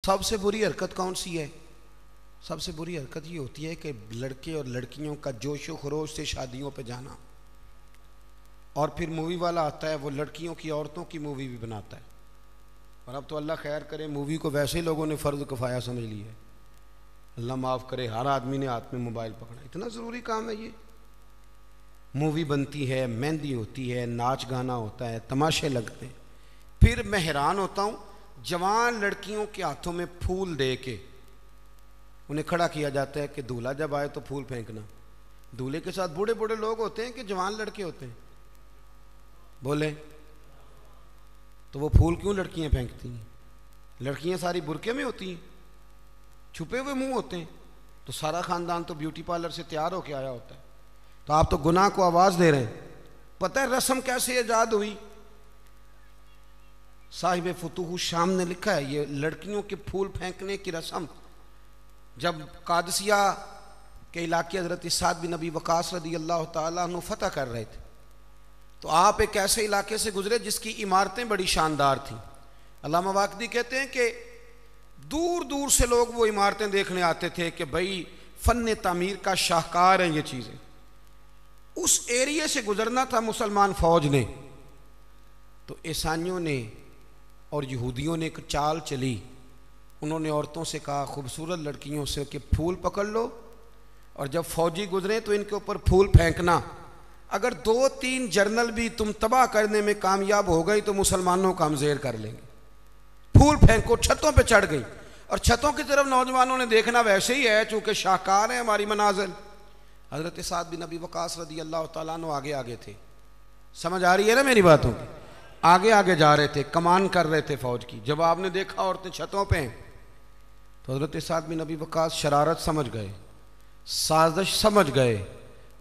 سب سے بری حرکت کون سی ہے؟ سب سے بری حرکت یہ ہوتی ہے کہ لڑکے اور لڑکیوں کا جوش و خروش سے شادیوں پہ جانا، اور پھر مووی والا آتا ہے وہ لڑکیوں کی عورتوں کی مووی بھی بناتا ہے، اور اب تو اللہ خیر کرے مووی کو ویسے ہی لوگوں نے فرض کفایہ سمجھ لی ہے، اللہ معاف کرے، ہر آدمی نے ہاتھ میں موبائل پکڑا، اتنا ضروری کام ہے یہ؟ مووی بنتی ہے، مہندی ہوتی ہے، ناچ گانا ہوتا ہے، تماشے لگتے ہیں، پھر میں حیران ہوتا ہوں جوان لڑکیوں کے ہاتھوں میں پھول دے کے انہیں کھڑا کیا جاتا ہے کہ دولہا جب آئے تو پھول پھینکنا۔ دولہے کے ساتھ بوڑھے بوڑھے لوگ ہوتے ہیں کہ جوان لڑکے ہوتے ہیں؟ بولے تو وہ پھول کیوں لڑکیاں پھینکتی ہیں؟ لڑکیاں ساری برقعے میں ہوتی ہیں، چھپے ہوئے منہ ہوتے ہیں، تو سارا خاندان تو بیوٹی پارلر سے تیار ہو کے آیا ہوتا ہے، تو آپ تو گناہ کو آواز دے رہے ہیں۔ پتہ ہے رسم کیسے ایجاد ہوئی؟ صاحب فتوح الشام نے لکھا ہے یہ لڑکیوں کے پھول پھینکنے کی رسم جب قادسیہ کے علاقے حضرت سعد بن ابی وقاص رضی اللہ تعالیٰ عنہ فتح کر رہے تھے، تو آپ ایک ایسے علاقے سے گزرے جس کی عمارتیں بڑی شاندار تھیں۔ علامہ واقدی کہتے ہیں کہ دور دور سے لوگ وہ عمارتیں دیکھنے آتے تھے کہ بھئی فن تعمیر کا شاہکار ہیں یہ چیزیں۔ اس ایریے سے گزرنا تھا مسلمان فوج نے، تو عیسائیوں نے اور یہودیوں نے ایک چال چلی، انہوں نے عورتوں سے کہا خوبصورت لڑکیوں سے کہ پھول پکڑ لو، اور جب فوجی گزرے تو ان کے اوپر پھول پھینکنا، اگر 2-3 جرنل بھی تم تباہ کرنے میں کامیاب ہو گئی تو مسلمانوں کا ہم زیر کر لیں گے۔ پھول پھینکو، چھتوں پہ چڑھ گئی، اور چھتوں کی طرف نوجوانوں نے دیکھنا ویسے ہی ہے چونکہ شاہکار ہیں ہماری منازل۔ حضرت سعد بن ابی وقاص رضی اللہ تعالیٰ عنہ آگے آگے تھے، سمجھ آ رہی ہے نا میری باتوں کی؟ آگے آگے جا رہے تھے، کمان کر رہے تھے فوج کی۔ جب آپ نے دیکھا عورتیں چھتوں پہ ہیں تو حضرت سعد بن ابی وقاص شرارت سمجھ گئے، سازش سمجھ گئے۔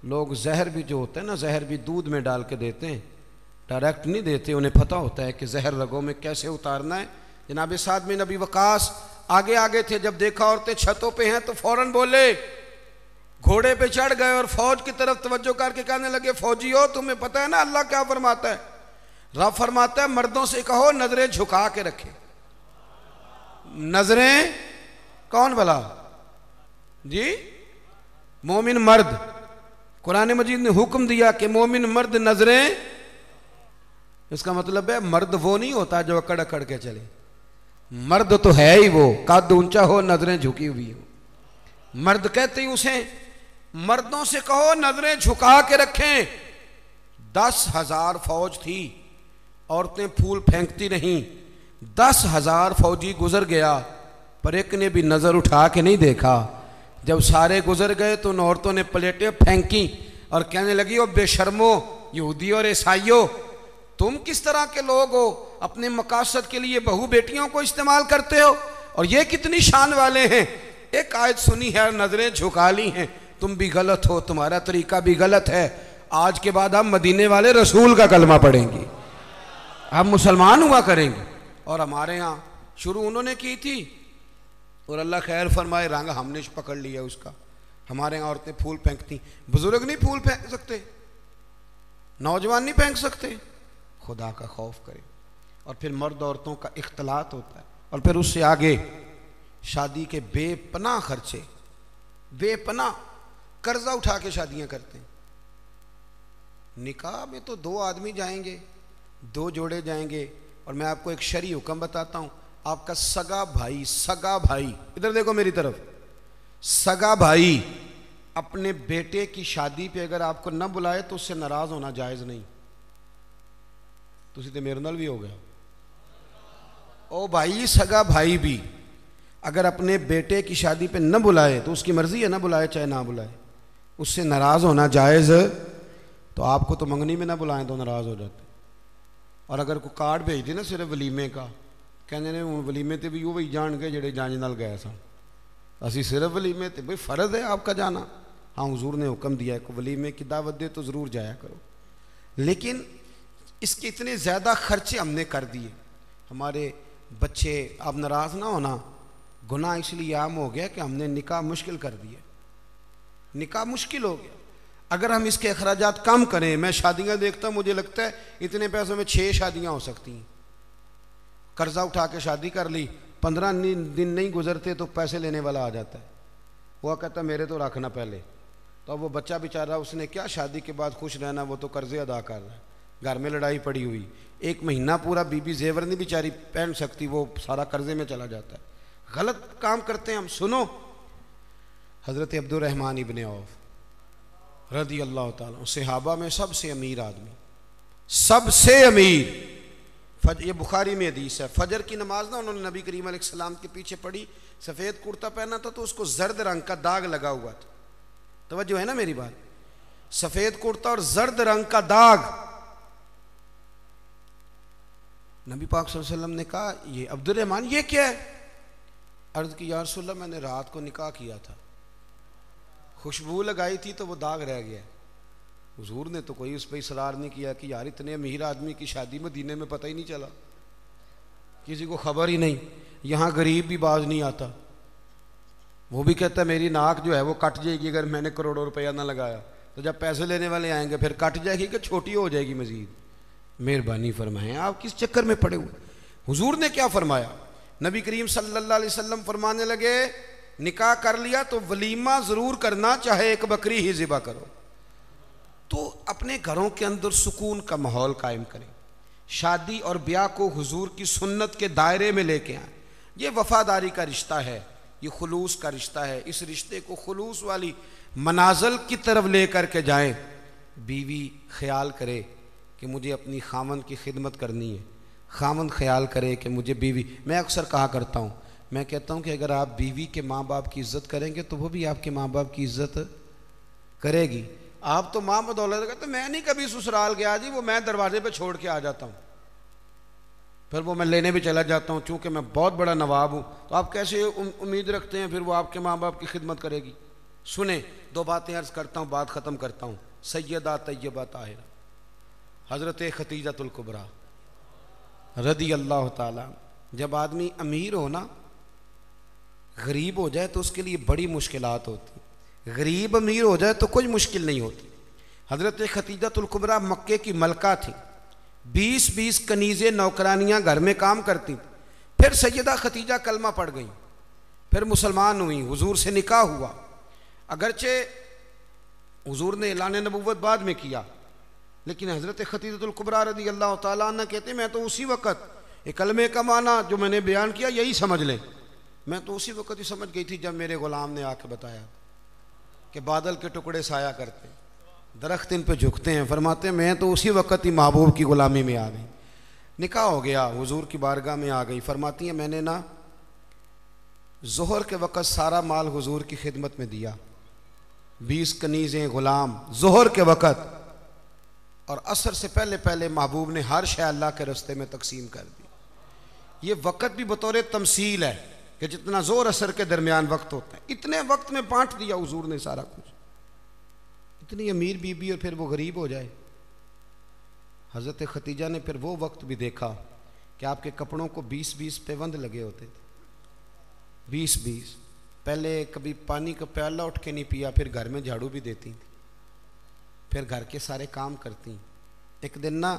لوگ زہر بھی جو ہوتا ہے نا، زہر بھی دودھ میں ڈال کے دیتے ہیں، ڈائریکٹ نہیں دیتے، انہیں پتہ ہوتا ہے کہ زہر رگوں میں کیسے اتارنا ہے۔ جناب سعد بن ابی وقاص آگے آگے تھے، جب دیکھا عورتیں چھتوں پہ ہیں تو فوراً بولے، گھوڑے پہ چڑھ گئے اور فوج کی طرف توجہ کر کے کہنے لگے فوجیو تمہیں پتہ ہے نا اللہ کیا فرماتا ہے؟ رب فرماتا ہے مردوں سے کہو نظریں جھکا کے رکھیں۔ نظریں کون بلا؟ جی مومن مرد، قرآن مجید نے حکم دیا کہ مومن مرد نظریں، اس کا مطلب ہے مرد وہ نہیں ہوتا جو اکڑ اکڑ کے چلے، مرد تو ہے ہی وہ قد اونچا ہو نظریں جھکی ہوئی ہو، مرد کہتے ہی اسے۔ مردوں سے کہو نظریں جھکا کے رکھیں۔ 10,000 فوج تھی، عورتیں پھول پھینکتی رہیں، 10,000 فوجی گزر گیا پر ایک نے بھی نظر اٹھا کے نہیں دیکھا۔ جب سارے گزر گئے تو ان عورتوں نے پلیٹیں پھینکی اور کہنے لگی او بے شرمو یہودی اور عیسائیوں، تم کس طرح کے لوگ ہو، اپنے مقاصد کے لیے بہو بیٹیوں کو استعمال کرتے ہو، اور یہ کتنی شان والے ہیں، ایک آیت سنی ہے اور نظریں جھکا لی ہیں، تم بھی غلط ہو، تمہارا طریقہ بھی غلط ہے، آج کے بعد ہم مدینے والے رسول کا کلمہ پڑھیں گے، ہم مسلمان ہوا کریں گے۔ اور ہمارے ہاں شروع انہوں نے کی تھی، اور اللہ خیر فرمائے رنگ ہم نے پکڑ لیا اس کا۔ ہمارے ہاں عورتیں پھول پھینکتی، بزرگ نہیں پھول پھینک سکتے، نوجوان نہیں پھینک سکتے، خدا کا خوف کرے۔ اور پھر مرد عورتوں کا اختلاط ہوتا ہے، اور پھر اس سے آگے شادی کے بے پناہ خرچے، بے پناہ قرضہ اٹھا کے شادیاں کرتے ہیں۔ نکاح میں تو 2 آدمی جائیں گے، 2 جوڑے جائیں گے، اور میں آپ کو ایک شرعی حکم بتاتا ہوں، آپ کا سگا بھائی ادھر دیکھو میری طرف، سگا بھائی اپنے بیٹے کی شادی پہ اگر آپ کو نہ بلائے تو اس سے ناراض ہونا جائز نہیں۔ تسی تے میرے نال بھی ہو گیا، او بھائی سگا بھائی بھی اگر اپنے بیٹے کی شادی پہ نہ بلائے تو اس کی مرضی ہے، نہ بلائے چاہے نہ بلائے، اس سے ناراض ہونا جائز۔ تو آپ کو تو منگنی میں نہ بلائیں تو ناراض ہو جاتے، اور اگر کوئی کارڈ بھیج دے نا صرف ولیمے کا، کہنے نے ولیمے تے بھی وہی جان گئے جڑے جانج نال گئے سن، اسی صرف ولیمے تے، بھئی فرض ہے آپ کا جانا، ہاں حضور نے حکم دیا ہے کہ ولیمے کی دعوت دے تو ضرور جایا کرو، لیکن اس کے اتنے زیادہ خرچے ہم نے کر دیے، ہمارے بچے، اب ناراض نہ ہونا، گناہ اس لیے عام ہو گیا کہ ہم نے نکاح مشکل کر دیا، نکاح مشکل ہو گیا۔ اگر ہم اس کے اخراجات کم کریں، میں شادیاں دیکھتا ہوں مجھے لگتا ہے اتنے پیسوں میں 6 شادیاں ہو سکتی ہیں، قرضہ اٹھا کے شادی کر لی 15 دن نہیں گزرتے تو پیسے لینے والا آ جاتا ہے، وہ کہتا میرے تو رکھنا پہلے. تو اب وہ بچہ بیچارہ اس نے کیا شادی کے بعد خوش رہنا، وہ تو قرضے ادا کر رہا ہے، گھر میں لڑائی پڑی ہوئی، 1 مہینہ پورا بی زیور نہیں بیچاری پہن سکتی، وہ سارا قرضے میں چلا جاتا ہے. غلط کام کرتے ہیں ہم. سنو، حضرت عبد الرحمن ابن عوف رضی اللہ تعالیٰ، صحابہ میں سب سے امیر آدمی، سب سے امیر. یہ بخاری میں حدیث ہے، فجر کی نماز نا انہوں نے نبی کریم علیہ السلام کے پیچھے پڑھی، سفید کرتا پہنا تھا تو اس کو زرد رنگ کا داغ لگا ہوا تھا. توجہ ہے نا میری بات؟ سفید کرتا اور زرد رنگ کا داغ. نبی پاک صلی اللہ علیہ وسلم نے کہا یہ عبد الرحمن یہ کیا ہے؟ عرض کی یا رسول اللہ میں نے رات کو نکاح کیا تھا، خوشبو لگائی تھی تو وہ داغ رہ گیا. حضور نے تو کوئی اس پہ اصرار نہیں کیا کہ یار اتنے امیر آدمی کی شادی مدینے میں پتہ ہی نہیں چلا، کسی کو خبر ہی نہیں. یہاں غریب بھی باز نہیں آتا، وہ بھی کہتا ہے میری ناک جو ہے وہ کٹ جائے گی اگر میں نے کروڑوں روپیہ نہ لگایا، تو جب پیسے لینے والے آئیں گے پھر کٹ جائے گی کہ چھوٹی ہو جائے گی مزید. مہربانی فرمائیں، آپ کس چکر میں پڑے ہوئے؟ حضور نے کیا فرمایا؟ نبی کریم صلی اللہ علیہ وسلم فرمانے لگے نکاح کر لیا تو ولیمہ ضرور کرنا، چاہے 1 بکری ہی ذبح کرو. تو اپنے گھروں کے اندر سکون کا ماحول قائم کریں، شادی اور بیاہ کو حضور کی سنت کے دائرے میں لے کے آئیں. یہ وفاداری کا رشتہ ہے، یہ خلوص کا رشتہ ہے. اس رشتے کو خلوص والی منازل کی طرف لے کر کے جائیں. بیوی خیال کرے کہ مجھے اپنی خامن کی خدمت کرنی ہے، خامن خیال کرے کہ مجھے بیوی. میں اکثر کہا کرتا ہوں، میں کہتا ہوں کہ اگر آپ بیوی کے ماں باپ کی عزت کریں گے تو وہ بھی آپ کے ماں باپ کی عزت کرے گی. آپ تو ماں بدولت کہتے میں نہیں کبھی سسرال گیا جی، وہ میں دروازے پہ چھوڑ کے آ جاتا ہوں، پھر وہ میں لینے بھی چلا جاتا ہوں چونکہ میں بہت بڑا نواب ہوں. تو آپ کیسے امید رکھتے ہیں پھر وہ آپ کے ماں باپ کی خدمت کرے گی؟ سنیں 2 باتیں عرض کرتا ہوں، بات ختم کرتا ہوں. سیدہ طیبہ طاہرہ حضرت ختیجۃ الکبریٰ رضی اللہ تعالیٰ. جب آدمی امیر ہو نا، غریب ہو جائے تو اس کے لیے بڑی مشکلات ہوتی. غریب امیر ہو جائے تو کوئی مشکل نہیں ہوتی. حضرت ختیجۃ الکبریٰ مکے کی ملکہ تھی، 20 کنیزیں نوکرانیاں گھر میں کام کرتی. پھر سیدہ ختیجہ کلمہ پڑھ گئیں، پھر مسلمان ہوئیں، حضور سے نکاح ہوا. اگرچہ حضور نے اعلان نبوت بعد میں کیا، لیکن حضرت ختیجۃ الکبریٰ رضی اللہ تعالیٰ عنہ کہتے ہیں میں تو اسی وقت یہ کلمے کا معنی جو میں نے بیان کیا یہی سمجھ لیں، میں تو اسی وقت ہی سمجھ گئی تھی جب میرے غلام نے آ کے بتایا کہ بادل کے ٹکڑے سایہ کرتے ہیں، درخت ان پہ جھکتے ہیں. فرماتے ہیں میں تو اسی وقت ہی محبوب کی غلامی میں آ گئی. نکاح ہو گیا، حضور کی بارگاہ میں آ گئی. فرماتی ہیں میں نے نا ظہر کے وقت سارا مال حضور کی خدمت میں دیا، 20 کنیزیں غلام ظہر کے وقت، اور عصر سے پہلے پہلے محبوب نے ہر شے اللہ کے رستے میں تقسیم کر دی. یہ وقت بھی بطور تمثیل ہے کہ جتنا زور عصر کے درمیان وقت ہوتا ہے اتنے وقت میں بانٹ دیا حضور نے سارا کچھ. اتنی امیر بی بی اور پھر وہ غریب ہو جائے. حضرت ختیجہ نے پھر وہ وقت بھی دیکھا کہ آپ کے کپڑوں کو 20 پیوند لگے ہوتے تھے، 20. پہلے کبھی پانی کا پیالہ اٹھ کے نہیں پیا، پھر گھر میں جھاڑو بھی دیتی تھی، پھر گھر کے سارے کام کرتی. ایک دن نا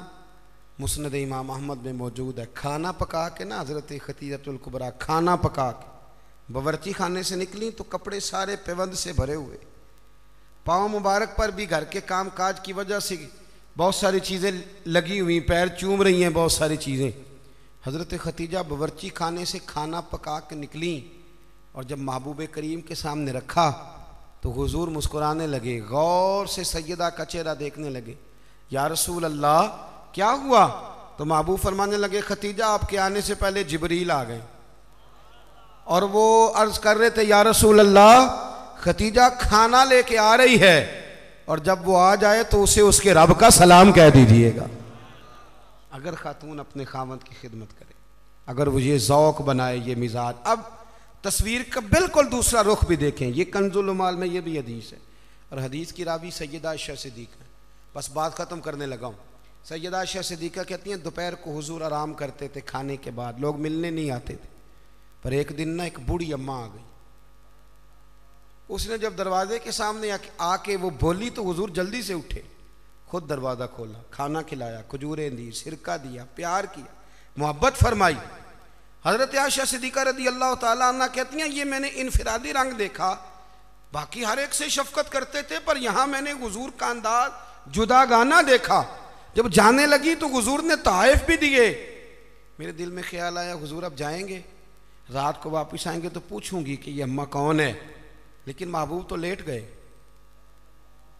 مسند امام احمد میں موجود ہے، کھانا پکا کے نا حضرت ختیجۃ الکبریٰ کھانا پکا کے باورچی خانے سے نکلی تو کپڑے سارے پیوند سے بھرے ہوئے، پاؤں مبارک پر بھی گھر کے کام کاج کی وجہ سے بہت ساری چیزیں لگی ہوئی، پیر چوم رہی ہیں بہت ساری چیزیں. حضرت ختیجہ باورچی خانے سے کھانا پکا کے نکلیں اور جب محبوب کریم کے سامنے رکھا تو حضور مسکرانے لگے، غور سے سیدہ کا چہرہ دیکھنے لگے. یا رسول اللہ کیا ہوا؟ تو محبوب فرمانے لگے ختیجہ آپ کے آنے سے پہلے جبریل آ گئے اور وہ عرض کر رہے تھے یا رسول اللہ ختیجہ کھانا لے کے آ رہی ہے اور جب وہ آ جائے تو اسے اس کے رب کا سلام کہہ دیجئے گا. اگر خاتون اپنے خاوند کی خدمت کرے، اگر وہ یہ ذوق بنائے، یہ مزاج. اب تصویر کا بالکل دوسرا رخ بھی دیکھیں، یہ کنز العمال میں یہ بھی حدیث ہے اور حدیث کی راوی سیدہ عائشہ صدیقہ. بس بات ختم کرنے لگا ہوں. سیدہ عائشہ صدیقہ کہتی ہیں دوپہر کو حضور آرام کرتے تھے، کھانے کے بعد لوگ ملنے نہیں آتے تھے. پر ایک دن نا ایک بوڑھی اماں آ گئی، اس نے جب دروازے کے سامنے آ کے وہ بولی تو حضور جلدی سے اٹھے، خود دروازہ کھولا، کھانا کھلایا، کھجوریں دی، سرکہ دیا، پیار کیا، محبت فرمائی. حضرت عائشہ صدیقہ رضی اللہ تعالیٰ عنہ کہتی ہیں یہ میں نے انفرادی رنگ دیکھا، باقی ہر ایک سے شفقت کرتے تھے، پر یہاں میں نے حضور کا انداز جداگانہ دیکھا۔ جب جانے لگی تو حضور نے تحائف بھی دیے۔ میرے دل میں خیال آیا حضور اب جائیں گے، رات کو واپس آئیں گے تو پوچھوں گی کہ یہ اماں کون ہے، لیکن محبوب تو لیٹ گئے۔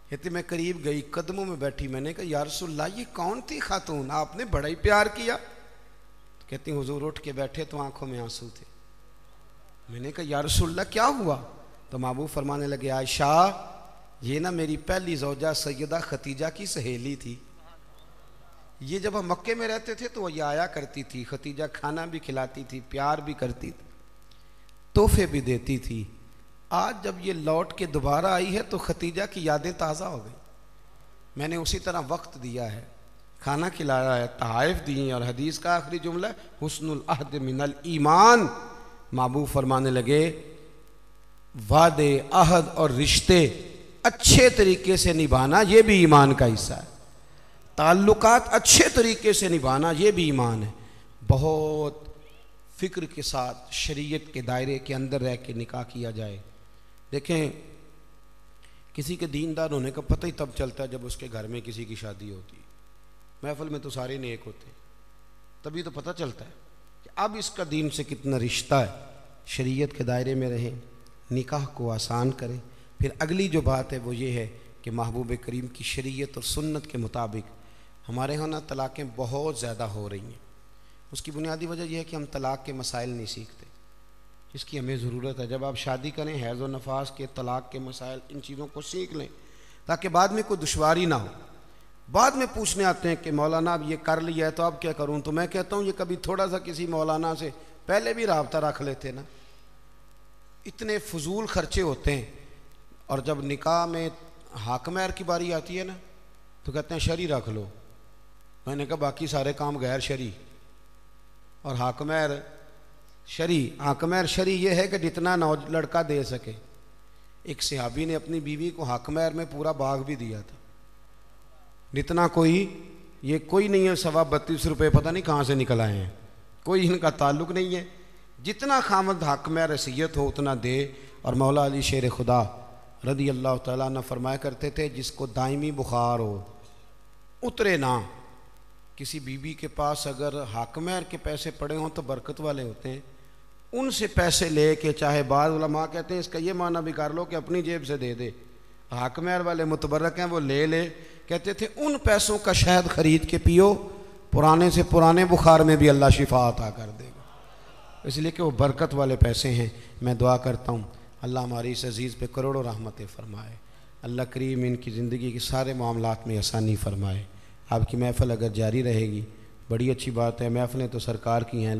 کہتے میں قریب گئی، قدموں میں بیٹھی، میں نے کہا یا رسول اللہ یہ کون تھی خاتون، آپ نے بڑا ہی پیار کیا۔ کہتی حضور اٹھ کے بیٹھے تو آنکھوں میں آنسو تھے۔ میں نے کہا یا رسول اللہ کیا ہوا؟ تو محبوب فرمانے لگے عائشہ یہ نا میری پہلی زوجہ سیدہ خدیجہ کی سہیلی تھی، یہ جب ہم مکے میں رہتے تھے تو یہ آیا کرتی تھی، خدیجہ کھانا بھی کھلاتی تھی، پیار بھی کرتی تھی، تحفے بھی دیتی تھی۔ آج جب یہ لوٹ کے دوبارہ آئی ہے تو خدیجہ کی یادیں تازہ ہو گئی، میں نے اسی طرح وقت دیا ہے، کھانا کھلایا ہے، تحائف دی ہیں، اور حدیث کا آخری جملہ حسن العہد من الایمان۔ محبوب فرمانے لگے وعدے، عہد اور رشتے اچھے طریقے سے نبھانا یہ بھی ایمان کا حصہ ہے، تعلقات اچھے طریقے سے نبھانا یہ بھی ایمان ہے۔ بہت فکر کے ساتھ شریعت کے دائرے کے اندر رہ کے نکاح کیا جائے۔ دیکھیں کسی کے دیندار ہونے کا پتہ ہی تب چلتا ہے جب اس کے گھر میں کسی کی شادی ہوتی ہے، محفل میں تو سارے نیک ہوتے ہیں، تبھی تو پتہ چلتا ہے کہ اب اس کا دین سے کتنا رشتہ ہے۔ شریعت کے دائرے میں رہیں، نکاح کو آسان کریں۔ پھر اگلی جو بات ہے وہ یہ ہے کہ محبوب کریم کی شریعت اور سنت کے مطابق ہمارے ہاں طلاقیں بہت زیادہ ہو رہی ہیں۔ اس کی بنیادی وجہ یہ ہے کہ ہم طلاق کے مسائل نہیں سیکھتے، اس کی ہمیں ضرورت ہے۔ جب آپ شادی کریں حیض و نفاس کے، طلاق کے مسائل، ان چیزوں کو سیکھ لیں تاکہ بعد میں کوئی دشواری نہ ہو۔ بعد میں پوچھنے آتے ہیں کہ مولانا اب یہ کر لیا ہے تو اب کیا کروں، تو میں کہتا ہوں یہ کبھی تھوڑا سا کسی مولانا سے پہلے بھی رابطہ رکھ لیتے نا، اتنے فضول خرچے ہوتے ہیں۔ اور جب نکاح میں حق مہر کی باری آتی ہے نا تو کہتے ہیں شرعی رکھ لو، میں نے کہا باقی سارے کام غیر شرعی، اور حق مہر شرعی۔ حق مہر شرعی یہ ہے کہ جتنا لڑکا دے سکے۔ ایک صحابی نے اپنی بیوی کو حق مہر میں پورا باغ بھی دیا تھا، جتنا کوئی، یہ کوئی نہیں ہے 32.5 روپے پتہ نہیں کہاں سے نکل آئے ہیں، کوئی ان کا تعلق نہیں ہے، جتنا خامد حق مہر حیثیت ہو اتنا دے۔ اور مولا علی شیر خدا رضی اللہ تعالیٰ عنہ فرمایا کرتے تھے جس کو دائمی بخار ہو اترے نہ، کسی بیوی کے پاس اگر حق مہر کے پیسے پڑے ہوں تو برکت والے ہوتے ہیں، ان سے پیسے لے کے، چاہے بعض علماء کہتے ہیں اس کا یہ معنی بھی کر لو کہ اپنی جیب سے دے دے، حق مہر والے متبرک ہیں وہ لے لے، کہتے تھے ان پیسوں کا شہد خرید کے پیو، پرانے سے پرانے بخار میں بھی اللہ شفا عطا کر دے گا، اس لیے کہ وہ برکت والے پیسے ہیں۔ میں دعا کرتا ہوں اللہ ہماری اس عزیز پہ کروڑوں رحمتیں فرمائے، اللہ کریم ان کی زندگی کے سارے معاملات میں آسانی فرمائے۔ آپ کی محفل اگر جاری رہے گی بڑی اچھی بات ہے، محفلیں تو سرکار کی ہیں۔